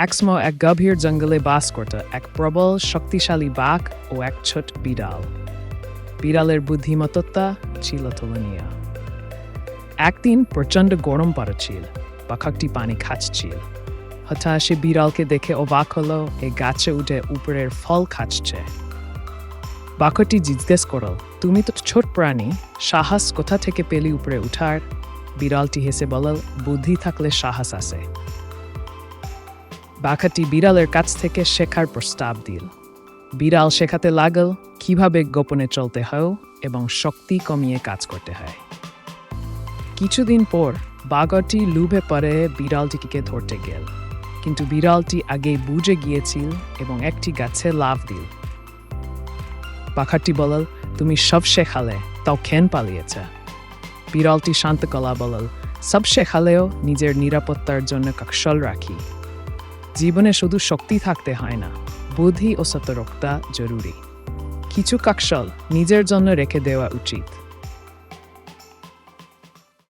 একসময় এক গভীর জঙ্গলে বাস করত এক প্রবল শক্তিশালী বাঘ ও এক ছোট বিড়াল। বিড়ালের বুদ্ধিমত্তা ছিল তুলনীয়। একদিন প্রচণ্ড গরম পড়েছিল, বাঘটি পানি খাচ্ছিল। হঠাৎ সে বিড়ালকে দেখে অবাক হলো, এ গাছে উঠে উপরের ফল খাচ্ছে। বাঘটি জিজ্ঞেস করল, তুমি তো ছোট প্রাণী, সাহস কোথা থেকে পেলি উপরে উঠার? বিড়ালটি হেসে বলল, বুদ্ধি থাকলে সাহস আছে। বাঘটি বিড়ালের কাছ থেকে শেখার প্রস্তাব দিল। বিড়াল শেখাতে লাগল কিভাবে গোপনে চলতে হয় এবং শক্তি কমিয়ে কাজ করতে হয়। কিছুদিন পর বাঘটি লোভে পড়ে বিড়ালটিকে ধরতে গেল, কিন্তু বিড়ালটি আগেই বুঝে গিয়েছিল এবং একটি গাছে লাফ দিল। বাঘটি বলল, তুমি সব শেখালে, তাও কেন পালিয়েছে? বিড়ালটি শান্ত গলা বলল, সব শেখালেও নিজের নিরাপত্তার জন্য কৌশল রাখি। জীবনে শুধু শক্তি থাকতে হয় না, বুদ্ধি ও সতর্কতা জরুরি। কিছু কৌশল নিজের জন্য রেখে দেওয়া উচিত।